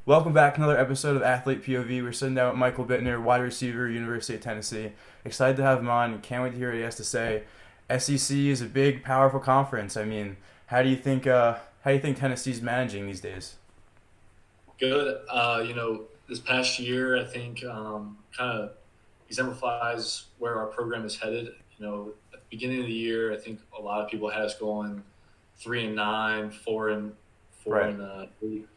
Welcome back to another episode of Athlete POV. We're sitting down with Michael Bittner, wide receiver, University of Tennessee. Excited to have him on. Can't wait to hear what he has to say. SEC is a big, powerful conference. I mean, how do you think Tennessee's managing these days? Good. This past year, I think kind of exemplifies where our program is headed. At the beginning of the year, I think a lot of people had us going 3-9, 4-4 Right. and eight.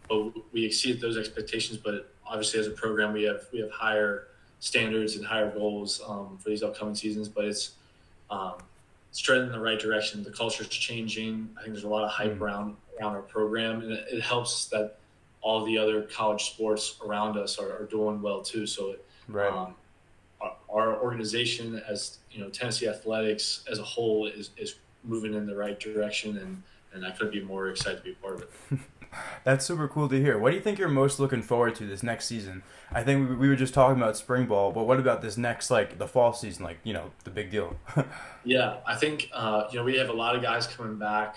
But we exceeded those expectations. But obviously, as a program, we have higher standards and higher goals for these upcoming seasons. But um, it's trending in the right direction. The culture is changing. I think there's a lot of hype Mm, around our program, and it helps that all the other college sports around us are doing well too. So, right. um, our organization, as Tennessee athletics as a whole, is moving in the right direction, and I couldn't be more excited to be a part of it. That's super cool to hear. What do you think you're most looking forward to this next season? I think we were just talking about spring ball, but what about this next, like, the fall season, the big deal? Yeah, I think we have a lot of guys coming back.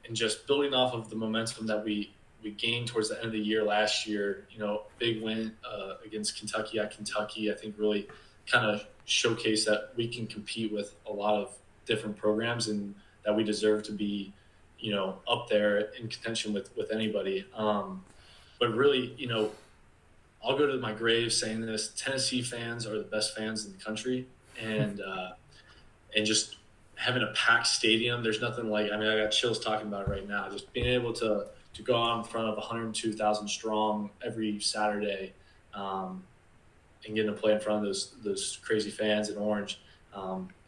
And just building off of the momentum that we gained towards the end of the year last year. Big win against Kentucky at Kentucky. I think really kind of showcased that we can compete with a lot of different programs and that we deserve to be, up there in contention with anybody. But really, I'll go to my grave saying this: Tennessee fans are the best fans in the country, and just having a packed stadium. There's nothing like. I mean, I got chills talking about it right now. Just being able to go out in front of 102,000 strong every Saturday, and getting to play in front of those crazy fans in orange.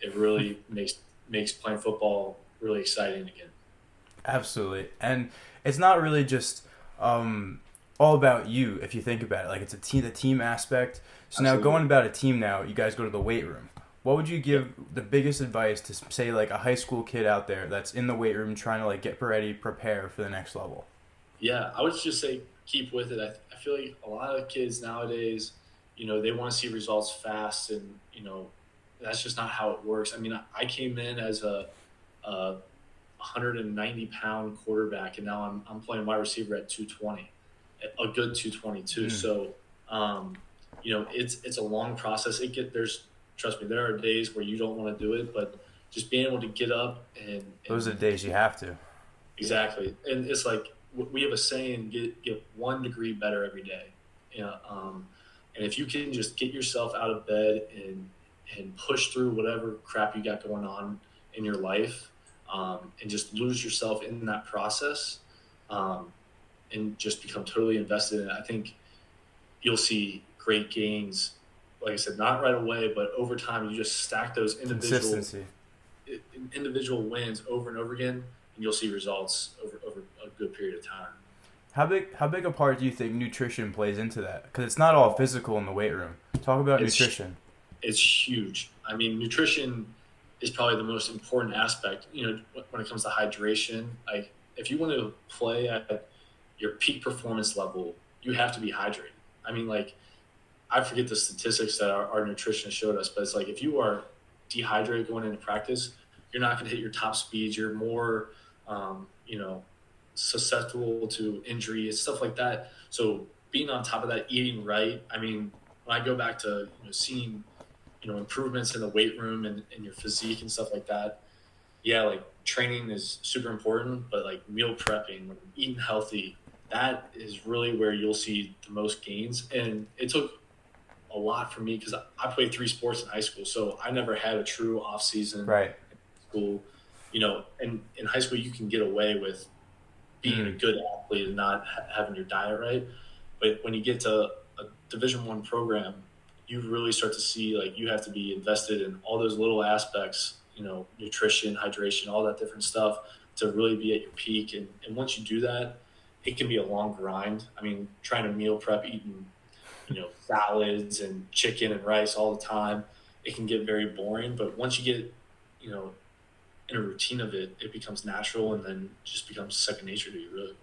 It really makes playing football really exciting again. Absolutely. And it's not really just all about you if you think about it. Like, it's the team aspect. So now going Absolutely. about a team now, you guys go to the weight room. What would you Yeah. give the biggest advice to, say, like, a high school kid out there that's in the weight room trying to, like, get ready, prepare for the next level? Yeah, I would just say keep with it. I feel like a lot of kids nowadays, they want to see results fast, and that's just not how it works. I mean, I came in as a 190-pound quarterback, and now I'm playing wide receiver at 220, a good 222. Mm. So, it's a long process. There's trust me, there are days where you don't want to do it, but just being able to get up Those are and the days you have to. exactly. And it's like we have a saying: get 1 degree better every day. And if you can just get yourself out of bed and push through whatever crap you got going on in your life, and just lose yourself in that process, um, and just become totally invested in it, I think you'll see great gains. Like I said, not right away, but over time, you just stack those Consistency. individual wins over and over again, and you'll see results over a good period of time. How big a part do you think nutrition plays into that? Because it's not all physical in the weight room. Talk about It's nutrition. it's huge. I mean, nutrition is probably the most important aspect. When it comes to hydration, like if you want to play at your peak performance level, you have to be hydrated. I mean, like I forget the statistics that our nutritionist showed us, but it's like if you are dehydrated going into practice, you're not going to hit your top speeds. You're more, um, you know, susceptible to injury and stuff like that. So being on top of that, eating right. I mean, when I go back to seeing improvements in the weight room and your physique and stuff like that, yeah, like training is super important, but like meal prepping, eating healthy, that is really where you'll see the most gains. And it took a lot for me because I played 3 sports in high school, so I never had a true off season Right. in school. And in high school you can get away with being a Mm. good athlete and not having your diet right. But when you get to a Division 1 program, you really start to see like you have to be invested in all those little aspects, nutrition, hydration, all that different stuff to really be at your peak. And once you do that, it can be a long grind. I mean, trying to meal prep, eating, salads and chicken and rice all the time, it can get very boring. But once you get, you know, in a routine of it, it becomes natural and then just becomes second nature to you, really.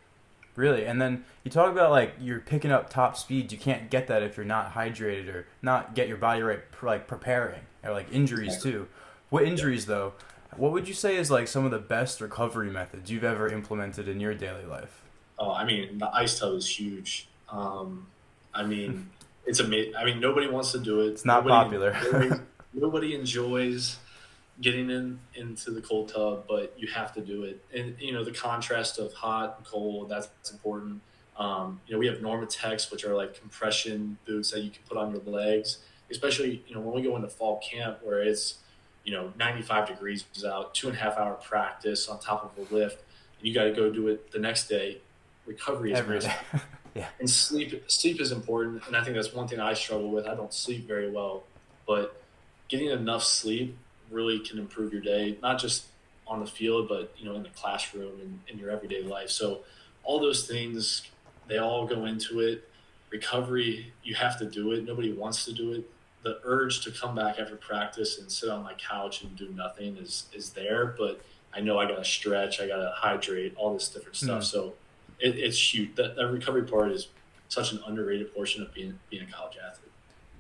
Really. And then you talk about, like, you're picking up top speeds. You can't get that if you're not hydrated or not get your body right, like, preparing, or like injuries Exactly. too. What Yeah. injuries though? What would you say is, like, some of the best recovery methods you've ever implemented in your daily life? Oh, I mean, the ice tub is huge. I mean, it's amazing. I mean, nobody wants to do it. It's not popular. Nobody enjoys getting into the cold tub, but you have to do it. And the contrast of hot and cold, that's important. We have Normatex, which are like compression boots that you can put on your legs, especially when we go into fall camp where it's 95 degrees out, 2.5 hour practice on top of a lift, and you got to go do it the next day. Recovery is Every day. massive. Yeah. And sleep is important, and I think that's one thing I struggle with. I don't sleep very well, but getting enough sleep really can improve your day, not just on the field, but in the classroom and in your everyday life. So all those things, they all go into it. Recovery, you have to do it. Nobody wants to do it. The urge to come back after practice and sit on my couch and do nothing is there, but I know I got to stretch, I got to hydrate, all this different stuff. So it's huge. That recovery part is such an underrated portion of being a college athlete.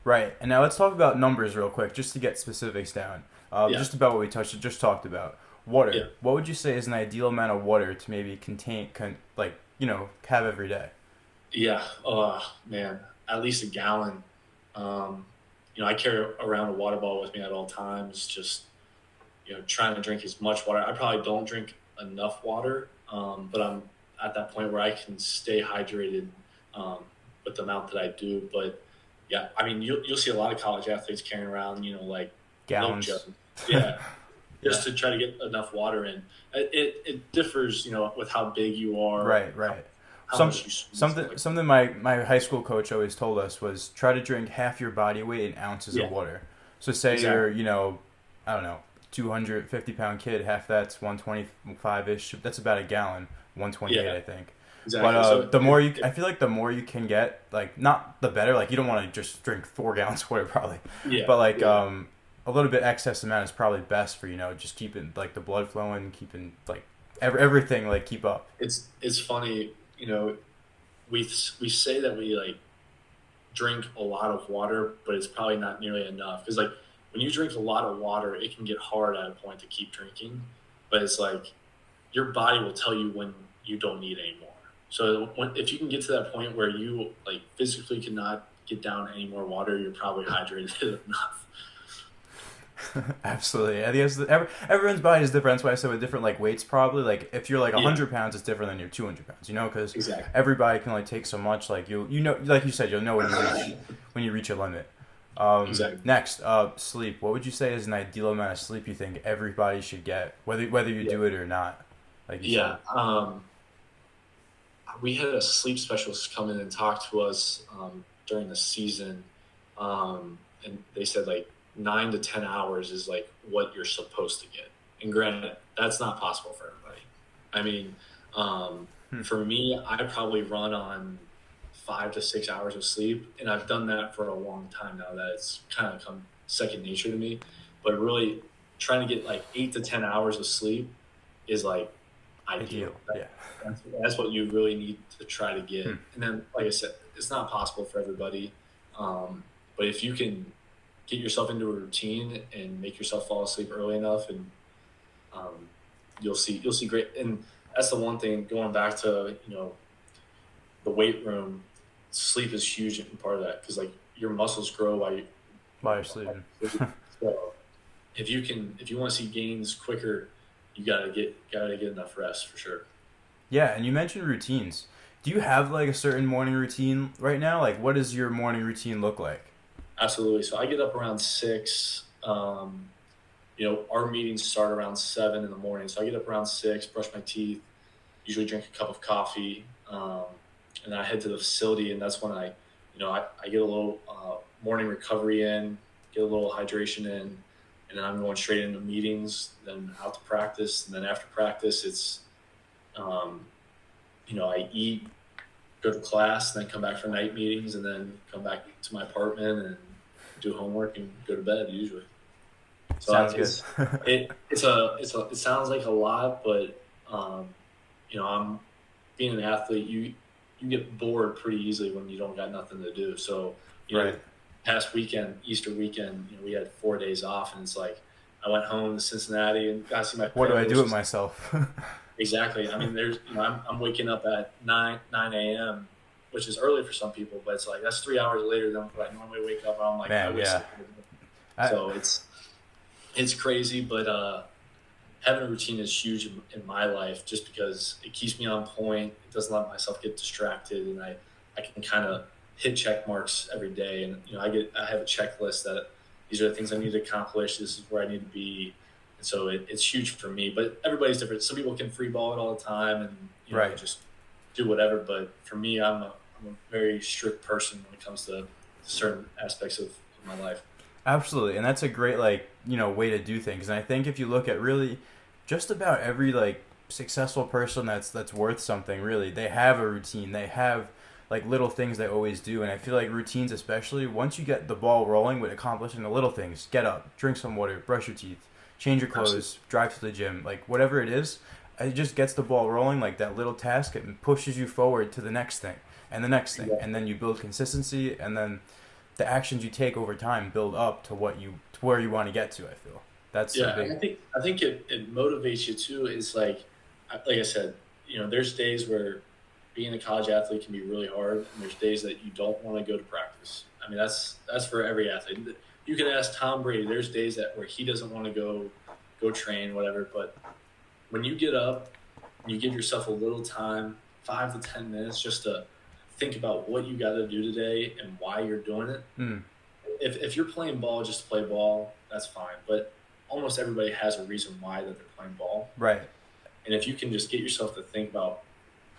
Right. And now let's talk about numbers real quick, just to get specifics down. Just about what we just talked about. Water. Yeah. What would you say is an ideal amount of water to maybe have every day? Yeah. Oh, man. At least a gallon. I carry around a water bottle with me at all times, just, trying to drink as much water. I probably don't drink enough water, but I'm at that point where I can stay hydrated with the amount that I do. But, yeah, I mean, you'll see a lot of college athletes carrying around, like gallons. Milk jugs. Yeah. Just to try to get enough water in. It differs, with how big you are. Right. Something my high school coach always told us was try to drink half your body weight in ounces of water. So say you're, I don't know, 250-pound kid, half that's 125-ish. That's about a gallon, 128, I think. Exactly. But I feel like the more you can get, like, not the better. Like, you don't want to just drink 4 gallons of water, probably. Yeah. But like, a little bit excess amount is probably best for just keeping like the blood flowing, keeping like everything like keep up. It's funny, we say that we like drink a lot of water, but it's probably not nearly enough. Because like when you drink a lot of water, it can get hard at a point to keep drinking. But it's like your body will tell you when you don't need any more. So if you can get to that point where you like physically cannot get down any more water, you're probably hydrated enough. Absolutely. I think everyone's body is different. That's why I said with different like weights probably. Like if you're like 100 pounds, it's different than your 200 pounds. Because everybody can only take so much. Like like you said, you'll know when you reach a limit. Exactly. Next, sleep. What would you say is an ideal amount of sleep you think everybody should get, whether you do it or not? Like you said. We had a sleep specialist come in and talk to us during the season, and they said like 9 to 10 hours is like what you're supposed to get. And granted, that's not possible for everybody. I mean, for me, I probably run on 5 to 6 hours of sleep, and I've done that for a long time now that it's kind of come second nature to me. But really trying to get like 8 to 10 hours of sleep is like ideal. That's what you really need to try to get. And then, like I said, it's not possible for everybody. But if you can get yourself into a routine and make yourself fall asleep early enough, and you'll see great. And that's the one thing, going back to the weight room, sleep is huge in part of that, because like your muscles grow while you're sleeping. So if you want to see gains quicker, you gotta get enough rest for sure. Yeah, and you mentioned routines. Do you have like a certain morning routine right now? Like, what does your morning routine look like? Absolutely. So I get up around 6. Our meetings start around 7 in the morning. So I get up around 6, brush my teeth, usually drink a cup of coffee, and then I head to the facility. And that's when I get a little morning recovery in, get a little hydration in, and then I'm going straight into meetings, then out to practice. And then after practice, it's, I eat, go to class, then come back for night meetings, and then come back to my apartment and do homework and go to bed usually. So sounds good. It sounds like a lot, but I'm being an athlete. You get bored pretty easily when you don't got nothing to do. So past weekend, Easter weekend, we had 4 days off, and it's like I went home to Cincinnati and got to see my parents. What do I do with myself? Exactly. I mean, there's, I'm waking up at 9 a.m., which is early for some people, but it's like that's 3 hours later than what I normally wake up. I'm like, I Man, wasted yeah. the whole day. I, So it's crazy, but having a routine is huge in my life just because it keeps me on point. It doesn't let myself get distracted, and I can kind of hit check marks every day. And I have a checklist that these are the things I need to accomplish. This is where I need to be, and so it's huge for me. But everybody's different. Some people can free ball it all the time and right. just do whatever. But for me, I'm a very strict person when it comes to certain aspects of my life. Absolutely, and that's a great way to do things. And I think if you look at really just about every successful person that's worth something, really, they have a routine. They have little things they always do, and I feel like routines, especially once you get the ball rolling with accomplishing the little things, get up, drink some water, brush your teeth, change your clothes, Absolutely. drive to the gym, whatever it is, it just gets the ball rolling. Like that little task, it pushes you forward to the next thing and the next thing, Yeah. and then you build consistency, and then the actions you take over time build up to where you want to get to. I feel that's a Yeah, and big I think it motivates you too. It's like I said, there's days where being a college athlete can be really hard, and there's days that you don't want to go to practice. I mean, that's for every athlete. You can ask Tom Brady. There's days where he doesn't want to go train, whatever. But when you get up and you give yourself a little time, 5 to 10 minutes, just to think about what you got to do today and why you're doing it. mm, If you're playing ball just to play ball, that's fine. But almost everybody has a reason why that they're playing ball. right. And if you can just get yourself to think about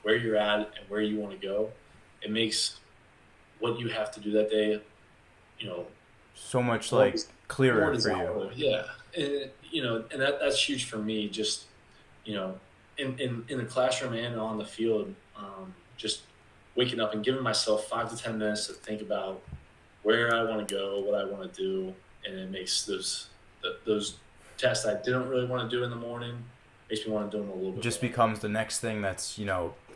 where you're at and where you want to go, it makes what you have to do that day, you know, So much more, more clearer for you. desirable. Yeah. And, and that's huge for me. Just, you know, in the classroom and on the field, just waking up and giving myself 5 to 10 minutes to think about where I want to go, what I want to do. And it makes those tests I didn't really want to do in the morning makes me want to do them a little It bit just more. becomes the next thing that's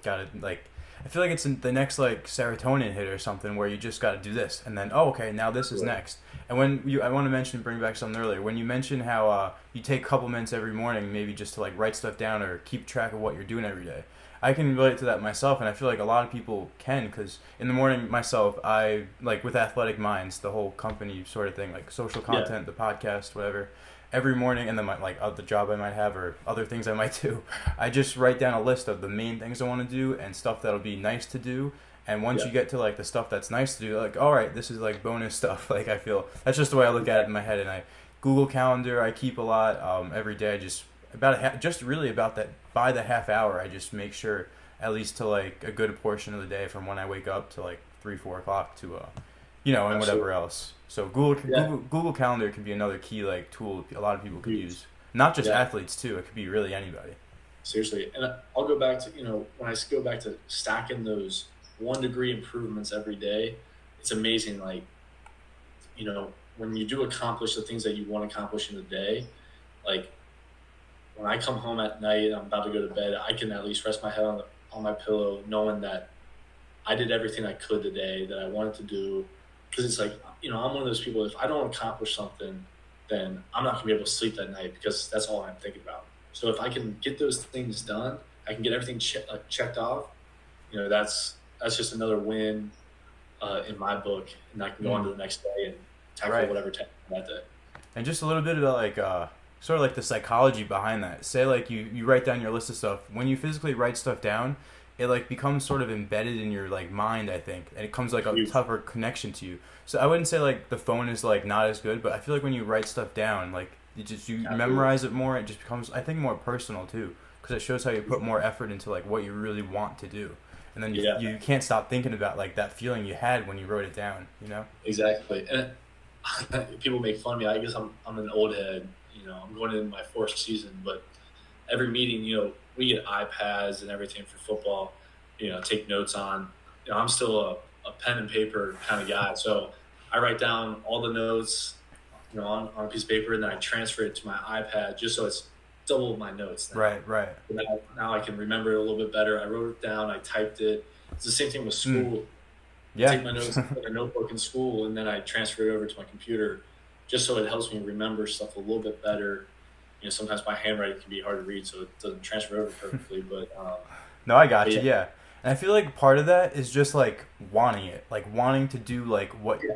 got to I feel like it's the next serotonin hit or something where you just got to do this, and then okay, now this is Right. next. And I want to bring back something earlier when you mentioned how you take a couple minutes every morning maybe just to write stuff down or keep track of what you're doing every day. I can relate to that myself, and I feel like a lot of people can, because in the morning myself, I with Athletic Minds, the whole company sort of thing, social Yeah. content, the podcast, whatever. Every morning, and then the job I might have or other things I might do, I just write down a list of the main things I want to do and stuff that'll be nice to do. And once Yeah. you get to the stuff that's nice to do, all right, this is bonus stuff. I feel that's just the way I look at it in my head. And I Google Calendar, I keep a lot every day. I just just really about that by the half hour. I just make sure at least to a good portion of the day from when I wake up to 3-4 o'clock to and whatever Absolutely. else. So Google Yeah. Google Calendar can be another key tool a lot of people could Huge. use. Not just Yeah. athletes too. It could be really anybody. Seriously. And I'll go back to, when I go back to stacking those 1 degree improvements every day, it's amazing. When you do accomplish the things that you want to accomplish in the day, like when I come home at night and I'm about to go to bed, I can at least rest my head on my pillow knowing that I did everything I could today that I wanted to do. Because it's I'm one of those people, if I don't accomplish something, then I'm not going to be able to sleep that night because that's all I'm thinking about. So if I can get those things done, I can get everything checked off. That's just another win in my book, and I can go on Mm, to the next day and tackle right. whatever task that day. And just a little bit about sort of the psychology behind that. Say you write down your list of stuff. When you physically write stuff down, it becomes sort of embedded in your mind, I think, and it comes a Huge. tougher connection to you. So I wouldn't say the phone is not as good, but I feel like when you write stuff down, you Absolutely. memorize it more. It just becomes, I think, more personal too, because it shows how you put more effort into what you really want to do, and then Yeah, you can't stop thinking about that feeling you had when you wrote it down. exactly. And people make fun of me. I guess I'm an old head. I'm going into my fourth season, but every meeting, we get iPads and everything for football. Take notes on. I'm still a pen and paper kind of guy, so I write down all the notes, on a piece of paper, and then I transfer it to my iPad just so it's double my notes now. Right, right. Now I can remember it a little bit better. I wrote it down. I typed it. It's the same thing with Mm, school. I yeah. take my notes in a notebook in school, and then I transfer it over to my computer, just so it helps me remember stuff a little bit better. sometimes my handwriting can be hard to read, so it doesn't transfer over perfectly. No, I But got you. yeah, Yeah, and I feel like part of that is just like wanting it, like wanting to do yeah,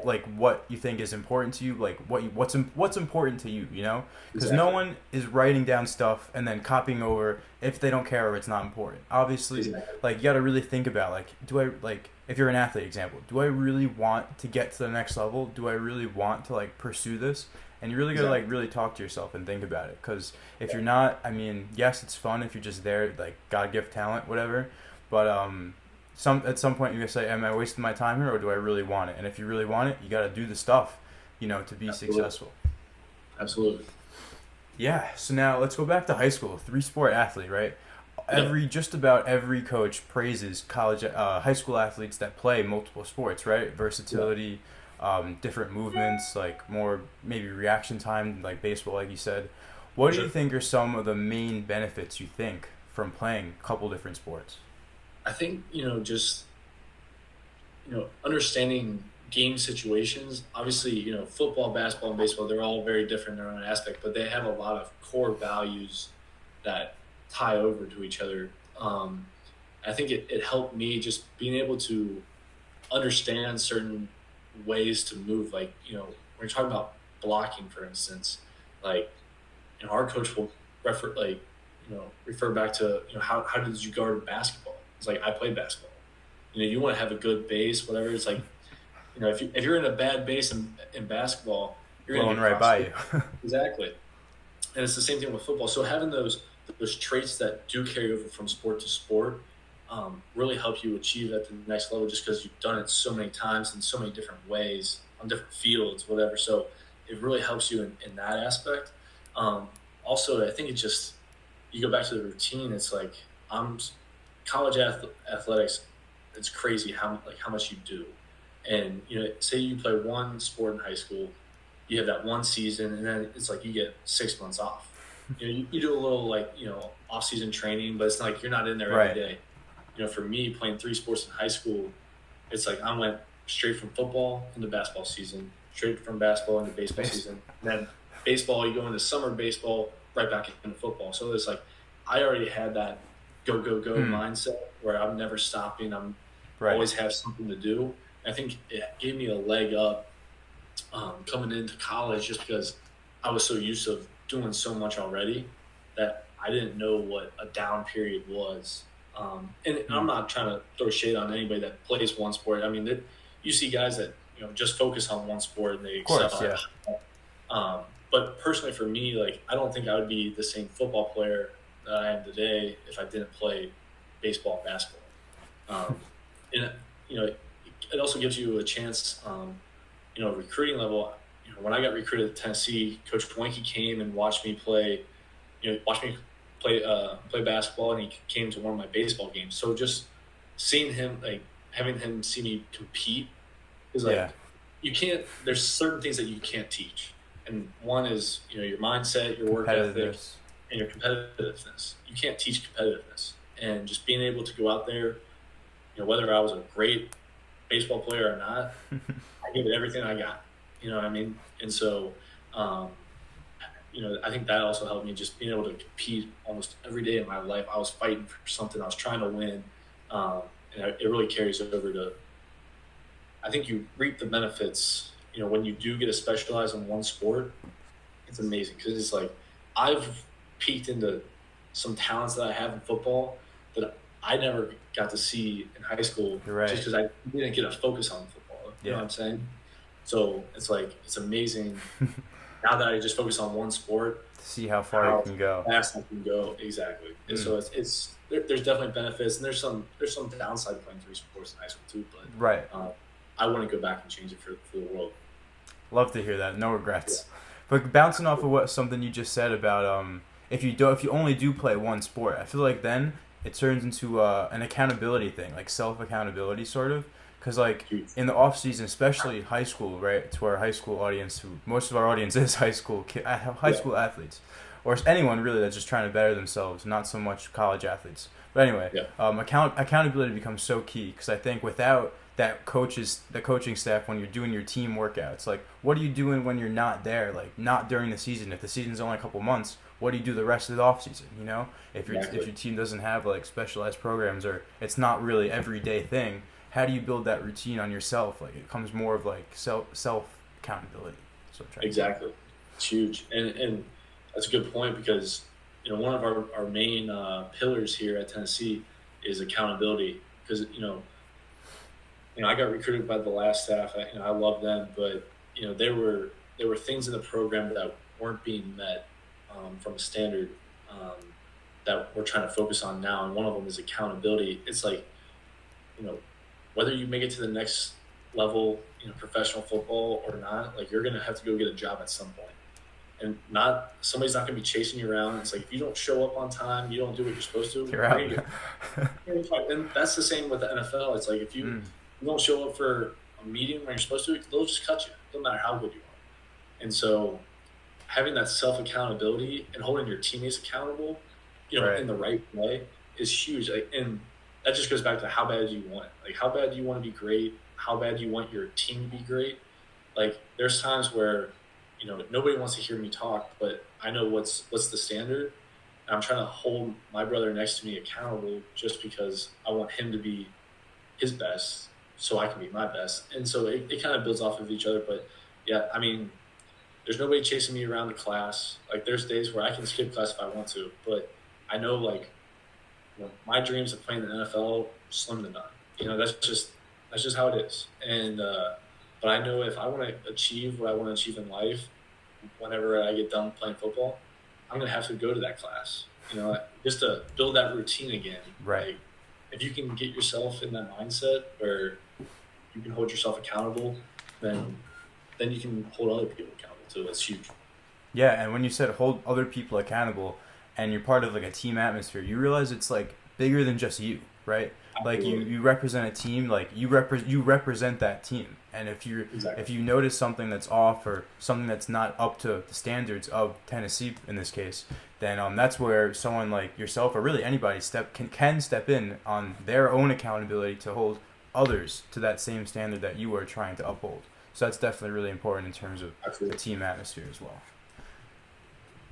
like what you think is important to you, like what's important to you, you know? Because no exactly, one is writing down stuff and then copying over if they don't care or it's not important. Obviously, exactly, like you got to really think about like, do I like if you're an athlete example, do I really want to get to the next level? Do I really want to like pursue this? And you really gotta exactly. like really talk to yourself and think about it, because if Yeah, you're not, I mean, yes, it's fun if you're just there, like God gift talent, whatever. But some point you're gonna say, am I wasting my time here, or do I really want it? And if you really want it, you gotta do the stuff, to be absolutely, successful. absolutely. Yeah. So now let's go back to high school. Three sport athlete, right? Yeah, Just about every coach praises high school athletes that play multiple sports, right? yeah, Versatility, different movements, like more maybe reaction time, like baseball, like you said. What for do you sure. think are some of the main benefits you think from playing a couple different sports? I think just understanding game situations. Obviously, football, basketball, and baseball, they're all very different in their own aspect, but they have a lot of core values that tie over to each other. I think it helped me just being able to understand certain ways to move. Like, when you're talking about blocking, for instance, like, our coach will refer back to, how did you guard basketball? It's like, I played basketball. You want to have a good base, whatever. It's like, if you're in a bad base in basketball, you're going to Blowing get right by frustrated. you. Exactly. And it's the same thing with football. So having those traits that do carry over from sport to sport really help you achieve at the next level, just because you've done it so many times in so many different ways on different fields, whatever. So it really helps you in that aspect. Um, Also, I think it just, you go back to the routine. It's like, I'm college athletics. It's crazy how much you do. And say you play one sport in high school, you have that one season, and then it's like you get 6 months off. You do a little, like, off season training, but it's not like you're not in there every Right. day. For me, playing three sports in high school, it's like I went straight from football into basketball season, straight from basketball into baseball Base. season, and then baseball, you go into summer baseball, right back into football. So it's like I already had that go go go Hmm. mindset where I'm never stopping. I'm Right. always have something to do. I think it gave me a leg up coming into college, just because I was so used to doing so much already that I didn't know what a down period was. And Hmm. I'm not trying to throw shade on anybody that plays one sport. I mean, you see guys that just focus on one sport and they Of course. excel at Yeah. it. But personally, for me, like, I don't think I would be the same football player that I am today if I didn't play baseball and basketball. And it also gives you a chance. Recruiting level. When I got recruited at Tennessee, Coach Wanky came and watched me play. Watched me play basketball, and he came to one of my baseball games. So just seeing him, like, having him see me compete, is Yeah. like, you can't. There's certain things that you can't teach, and one is your mindset, your work ethic, Competitiveness. and your competitiveness. You can't teach competitiveness, and just being able to go out there, whether I was a great baseball player or not, I gave it everything I got. You know what I mean? And so, um, I think that also helped me, just being able to compete almost every day of my life. I was fighting for something. I was trying to win, um, and it really carries over to. I think you reap the benefits. When you do get to specialize in one sport, it's amazing, because it's like I've peeked into some talents that I have in football that I never got to see in high school, You're just right. because I didn't get a focus on football. You know what Yeah. I'm saying? So it's like, it's amazing now that I just focus on one sport, To see how far you how can go. fast I can go. Exactly. And Mm. so there's definitely benefits, and there's some downside to playing three sports in high school too. Right. But I wouldn't go back and change it for the world. Love to hear that. No Yeah. regrets. But bouncing off of what something you just said about if you only do play one sport, I feel like then it turns into an accountability thing, like self accountability sort of. Because like Huge. in the off season, especially high school, right? To our high school audience, who most of our audience is high Yeah. school athletes, or anyone really that's just trying to better themselves. Not so much college athletes. But anyway, Yeah. accountability becomes so key because I think without the coaching staff when you're doing your team workouts, like what are you doing when you're not there? Like not during the season. If the season's only a couple months, what do you do the rest of the off season? You know, if your team doesn't have like specialized programs or it's not really everyday thing, how do you build that routine on yourself? Like it comes more of like self accountability. So Exactly. It's huge. And that's a good point because, one of our main pillars here at Tennessee is accountability because, I got recruited by the last staff. I love them, but, there were things in the program that weren't being met from a standard that we're trying to focus on now. And one of them is accountability. It's like, you know, whether you make it to the next level, professional football or not, like you're going to have to go get a job at some point. And somebody's not going to be chasing you around. It's like, if you don't show up on time, you don't do what you're supposed to. you're out. And that's the same with the NFL. It's like, if you don't show up for a meeting when you're supposed to, they'll just cut you. No matter how good you are. And so having that self-accountability and holding your teammates accountable, Right. in the right way is huge. Like, and that just goes back to how bad do you want it? Like, how bad do you want to be great? How bad do you want your team to be great? Like, there's times where, nobody wants to hear me talk, but I know what's the standard. And I'm trying to hold my brother next to me accountable just because I want him to be his best so I can be my best. And so it kind of builds off of each other. But yeah, I mean, there's nobody chasing me around the class. Like, there's days where I can skip class if I want to, but I know, like, my dreams of playing in the NFL slim to none. That's just how it is. And but I know if I want to achieve what I want to achieve in life, whenever I get done playing football, I'm gonna have to go to that class. Just to build that routine again. Right. Like, if you can get yourself in that mindset where you can hold yourself accountable, then you can hold other people accountable too. That's huge. Yeah, and when you said hold other people accountable and you're part of like a team atmosphere, you realize it's like bigger than just you, right? Like you represent a team, like you represent that team. And if you notice something that's off or something that's not up to the standards of Tennessee in this case, then that's where someone like yourself or really anybody can step in on their own accountability to hold others to that same standard that you are trying to uphold. So that's definitely really important in terms of the team atmosphere as well.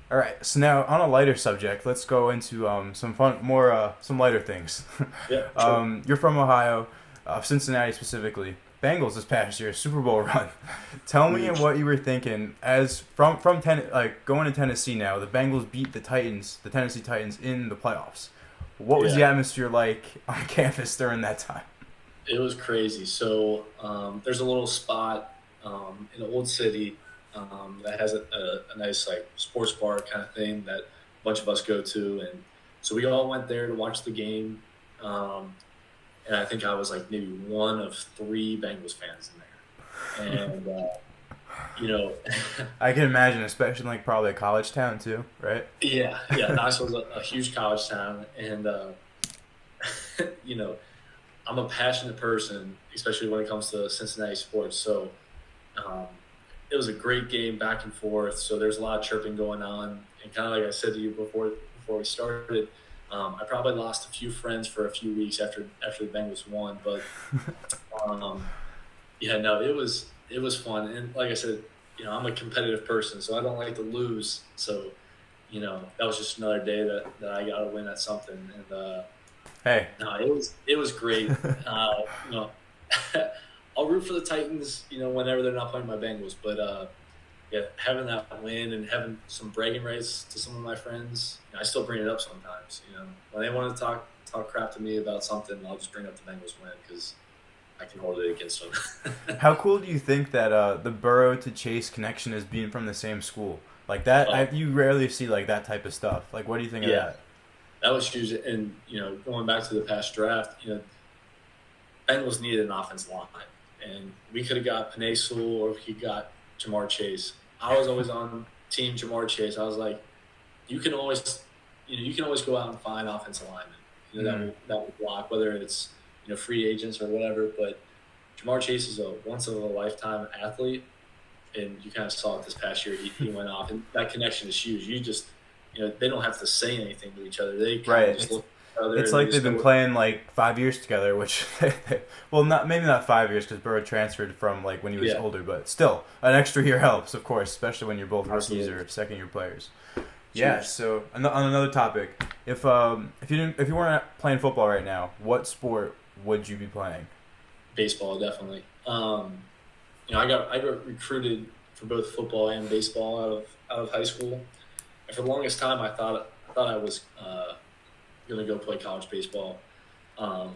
All right, so now on a lighter subject, let's go into some lighter things. Yeah, sure. You're from Ohio, Cincinnati specifically. Bengals this past year, Super Bowl run. Tell me what you were thinking as from going to Tennessee now. The Bengals beat the Tennessee Titans in the playoffs. What was the atmosphere like on campus during that time? It was crazy. So there's a little spot in the old city that has a nice like sports bar kind of thing that a bunch of us go to, and so we all went there to watch the game. And I think I was like maybe one of 3 Bengals fans in there, and I can imagine, especially in like probably a college town too, right? yeah, Knoxville's a huge college town, and I'm a passionate person, especially when it comes to Cincinnati sports. So it was a great game, back and forth. So there's a lot of chirping going on, and kind of like I said to you before we started, I probably lost a few friends for a few weeks after the Bengals won. But it was fun, and like I said, I'm a competitive person, so I don't like to lose. So that was just another day that I got to win at something, and hey, no, it was great. I'll root for the Titans, whenever they're not playing my Bengals. But having that win and having some bragging rights to some of my friends, I still bring it up sometimes. When they want to talk crap to me about something, I'll just bring up the Bengals win because I can hold it against them. how cool do you think that the Burrow to Chase connection is being from the same school? Like that, you rarely see like that type of stuff. Like, what do you think of that? That was huge. And, going back to the past draft, Bengals needed an offensive line. And we could have got Penei Sewell or we got Jamar Chase. I was always on team Jamar Chase. I was like, you can always go out and find offensive linemen, that will block, whether it's, free agents or whatever. But Jamar Chase is a once-in-a-lifetime athlete. And you kind of saw it this past year. He went off. And that connection is huge. You just – they don't have to say anything to each other. They kind of just look. other, It's and they like they've just been go. playing like 5 years together, which, well, not maybe not 5 years because Burrow transferred from like when he was Yeah, older, but still an extra year helps, of course, especially when you're both rookies absolutely. or second year players. Yeah. Cheers. So on another topic, if you weren't playing football right now, what sport would you be playing? Baseball, definitely. I got recruited for both football and baseball out of high school, and for the longest time, I thought I was going to go play college baseball. Um,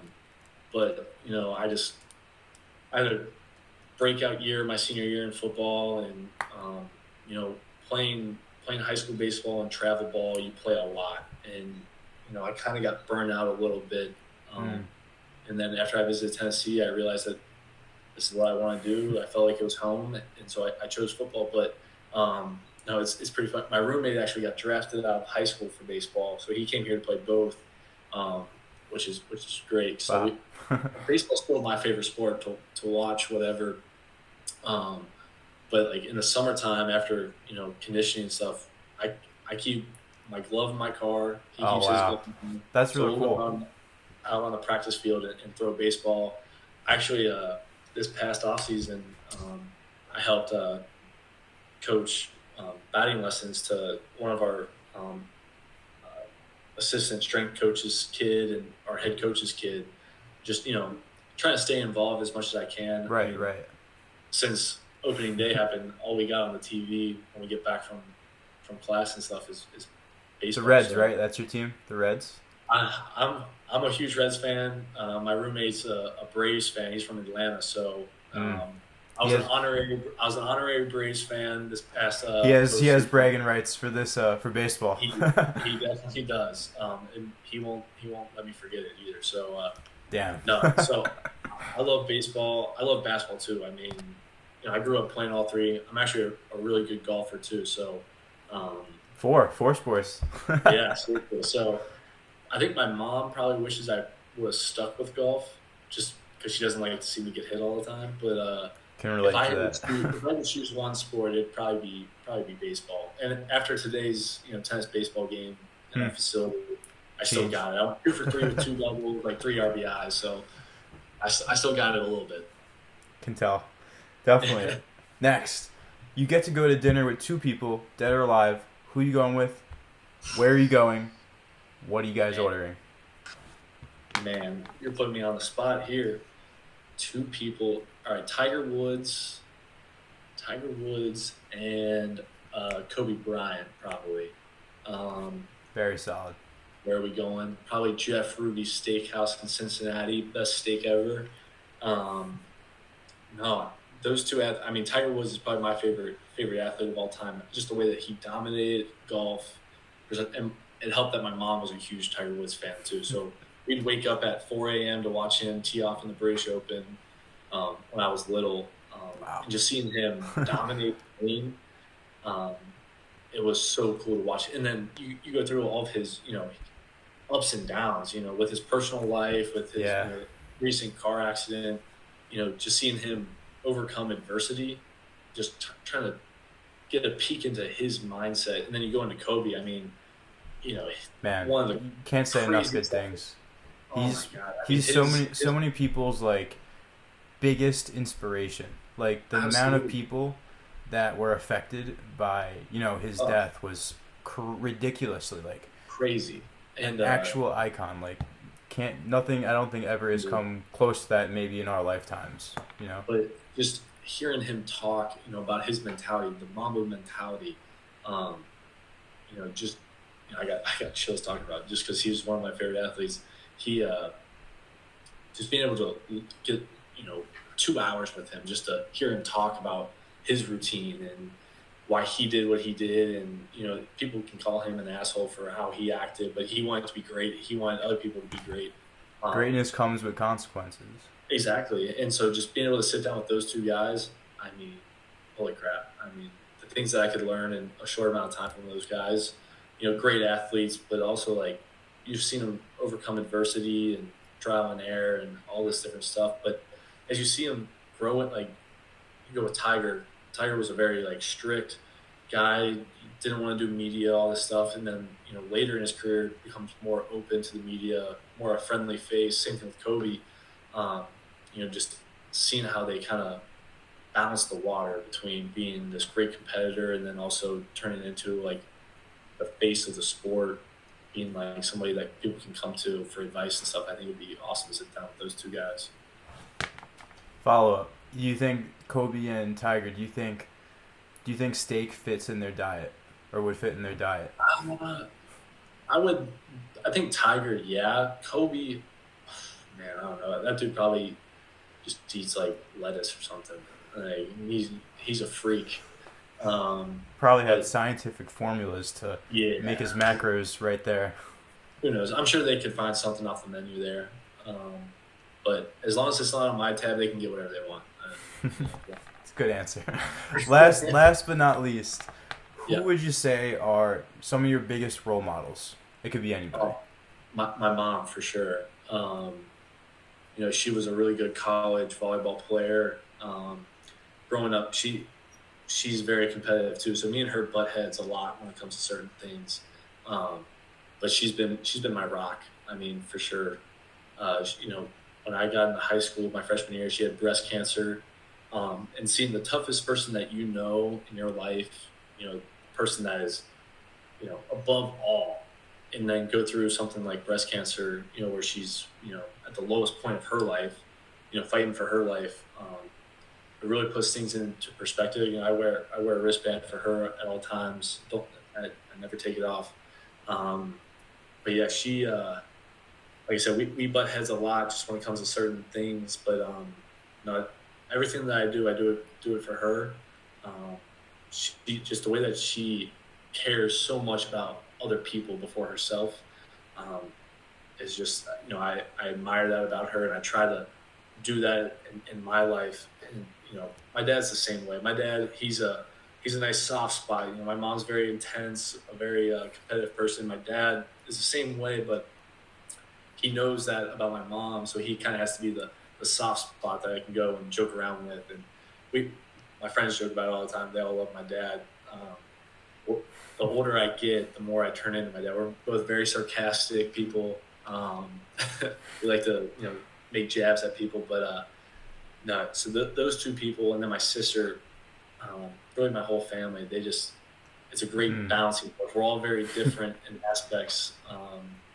but I had a breakout year my senior year in football, and you know, playing high school baseball and travel ball, you play a lot, and I kind of got burned out a little bit. Mm. Um, and then after I visited Tennessee, I realized that this is what I want to do. I felt like it was home, and so I chose football. But no, it's pretty fun. My roommate actually got drafted out of high school for baseball, so he came here to play both, um, which is great. So Wow. baseball's still my favorite sport to watch, whatever. Um, but like in the summertime, after conditioning and stuff, I I keep my glove in my car. He Oh keeps his wow, glove in his. that's So really we'll go cool. out on the practice field and throw baseball. Actually, this past off season, I helped coach batting lessons to one of our uh, assistant strength coach's kid and our head coach's kid. Just trying to stay involved as much as I can. I Right, mean, right. since opening day happened, all we got on the TV when we get back from class and stuff is The baseball. Reds, So right? That's your team, the Reds. I'm a huge Reds fan. My roommate's a Braves fan. He's from Atlanta, so Mm. I He was an has honorary Braves fan this past he has postseason. bragging rights for this for baseball. He definitely does, and he won't let me forget it either. So Damn. no, so I love baseball. I love basketball too. I mean, I grew up playing all three. I'm actually a really good golfer too. So um, Four sports. yeah, seriously. So I think my mom probably wishes I was stuck with golf, just because she doesn't like to see me get hit all the time. But Can if relate I to had to that. choose, if I had to choose one sport, it'd probably be baseball. And after today's tennis baseball game in Hmm. our facility, I still Change. got it. I'm 2 for 3 with two doubles, like three RBIs. So I still got it a little bit. Can tell. Definitely. Next, you get to go to dinner with two people, dead or alive. Who you going with? Where are you going? What are you guys Man, ordering? man, you're putting me on the spot here. Two people. All right, Tiger Woods, and Kobe Bryant probably. Um, Very solid. where are we going? Probably Jeff Ruby's Steakhouse in Cincinnati, best steak ever. Um, no, those two. I mean, Tiger Woods is probably my favorite athlete of all time. Just the way that he dominated golf. And it helped that my mom was a huge Tiger Woods fan too. So we'd wake up at 4 a.m. to watch him tee off in the British Open when I was little, Wow. and just seeing him dominate the game. Um, it was so cool to watch. And then you go through all of his ups and downs. With his personal life, with his Yeah. recent car accident. Just seeing him overcome adversity, just trying to get a peek into his mindset. And then you go into Kobe. I mean, you know, Man, one of the you can't say enough good craziest. things. Oh my He's god! I mean, he's so his many so his many people's like biggest inspiration. Like the amount of absolutely. people that were affected by his Oh, death was ridiculously like crazy. an And actual icon. Like can't nothing I don't think ever has come close to that maybe in our lifetimes. You know. but just hearing him talk, about his mentality, the Mamba mentality, um, just I got chills talking about it just because he was one of my favorite athletes. He just being able to get 2 hours with him, just to hear him talk about his routine and why he did what he did, and people can call him an asshole for how he acted, but he wanted to be great. He wanted other people to be great. Um, Greatness comes with consequences. exactly, and so just being able to sit down with those two guys, I mean, holy crap! I mean, the things that I could learn in a short amount of time from those guys, great athletes, but also like you've seen them overcome adversity and trial and error and all this different stuff. But as you see them grow it, like you go with Tiger. Tiger was a very like strict guy. didn't want to do media, all this stuff, and then later in his career becomes more open to the media, more a friendly face. Same thing with Kobe. Um, just seeing how they kind of balance the water between being this great competitor and then also turning into like the face of the sport, being like somebody that people can come to for advice and stuff. I think it'd be awesome to sit down with those two guys. Follow up. Do you think Kobe and Tiger? Do you think steak fits in their diet, or would fit in their diet? Uh, I would. I think Tiger, yeah. Kobe, man, I don't know. That dude probably just eats like lettuce or something. Like, he's a freak. Probably had But scientific formulas to make his yeah, macros right there. who knows? I'm sure they could find something off the menu there. But as long as it's not on my tab, they can get whatever they want. It's a good answer. Last but not least, who Yeah. would you say are some of your biggest role models? It could be anybody. Oh, my mom for sure. She was a really good college volleyball player. Growing up, she's very competitive too. So me and her butt heads a lot when it comes to certain things. Um, but she's been my rock. I mean, for sure. When I got into high school, my freshman year, she had breast cancer, and seeing the toughest person that in your life, person that is above all, and then go through something like breast cancer, where she's at the lowest point of her life, fighting for her life. It really puts things into perspective. I wear a wristband for her at all times. Don't I never take it off. Um, but yeah, she like I said, we butt heads a lot just when it comes to certain things. But no, everything that I do it for her. Um, she just the way that she cares so much about other people before herself um, is just I admire that about her, and I try to do that in my life. And my dad's the same way. My dad, he's a nice soft spot. My mom's very intense, a very competitive person. My dad is the same way, but he knows that about my mom, so he kind of has to be the soft spot that I can go and joke around with. And we, my friends joke about it all the time. They all love my dad. The older I get, the more I turn into my dad. We're both very sarcastic people. We like to make jabs at people, but no. So those two people, and then my sister, really my whole family. It's a great Mm. balancing point. We're all very different in aspects.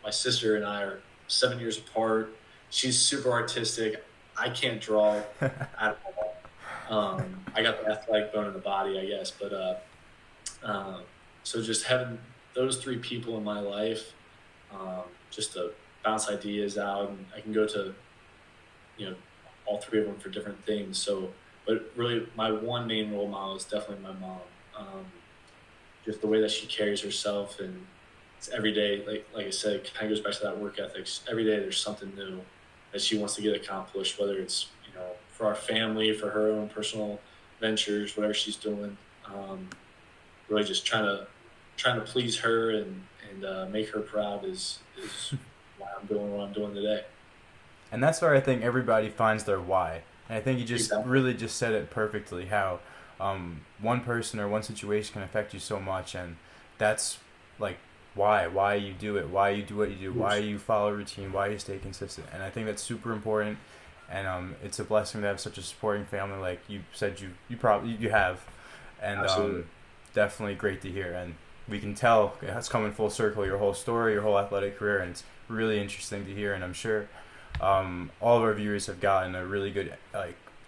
My sister and I are 7 years apart. She's super artistic. I can't draw at all. I got the athletic bone in the body, I guess. But so just having those three people in my life, just to bounce ideas out, and I can go to you know all three of them for different things. So, but really, my one main role model is definitely my mom. Um, just the way that she carries herself, and it's every day. Like I said, it kind of goes back to that work ethics. Every day, there's something new that she wants to get accomplished, whether it's for our family, for her own personal ventures, whatever she's doing. Really, just trying to please her and make her proud is why I'm doing what I'm doing today. And that's where I think everybody finds their why. And I think you just Exactly. really just said it perfectly how one person or one situation can affect you so much, and that's like why you do it, why you do what you do, why you follow a routine, why you stay consistent. And I think that's super important. And it's a blessing to have such a supporting family like you said you probably you have, and Absolutely. definitely great to hear. And we can tell it's coming full circle, your whole story, your whole athletic career, and it's really interesting to hear. And I'm sure all of our viewers have gotten a really good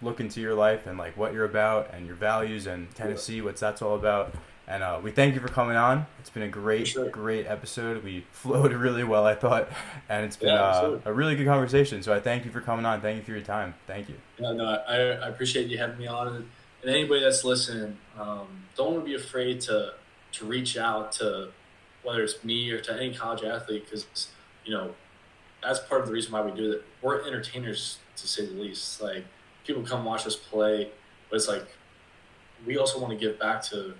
look into your life and like what you're about and your values and Tennessee, what's that's all about. And we thank you for coming on. It's been a For sure. great episode. We flowed really well, I thought, and it's been Yeah, absolutely. a really good conversation. So I thank you for coming on. Thank you for your time. Thank you. Yeah, no, I appreciate you having me on, and anybody that's listening, don't be afraid to reach out to whether it's me or to any college athlete, because you know that's part of the reason why we do that. We're entertainers to say the least. Like, people come watch us play, but it's like we also want to give back to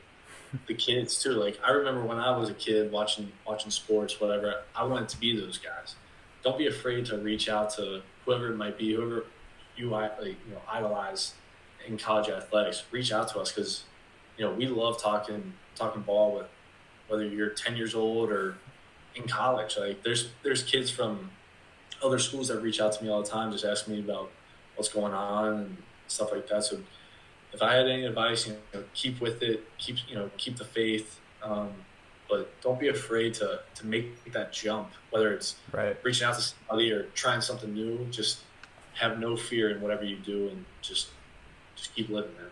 the kids too. Like, I remember when I was a kid watching sports, whatever. I wanted to be those guys. Don't be afraid to reach out to whoever it might be, whoever idolize in college athletics. Reach out to us, because we love talking ball with whether you're 10 years old or in college. Like there's kids from other schools that reach out to me all the time, just asking me about what's going on and stuff like that. So if I had any advice, keep with it, keep the faith, but don't be afraid to make that jump, whether it's Right. reaching out to somebody or trying something new. Just have no fear in whatever you do, and just keep living, man.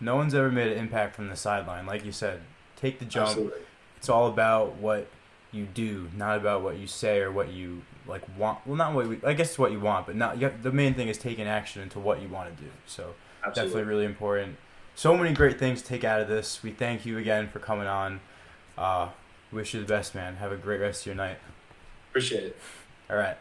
No one's ever made an impact from the sideline. Like you said, take the jump. Absolutely. It's all about what you do, not about what you say or what you like want. Well, not what I guess it's what you want, but not. The main thing is taking action into what you want to do. So Absolutely. definitely really important. So many great things to take out of this. We thank you again for coming on. Wish you the best, man. Have a great rest of your night. Appreciate it. All right.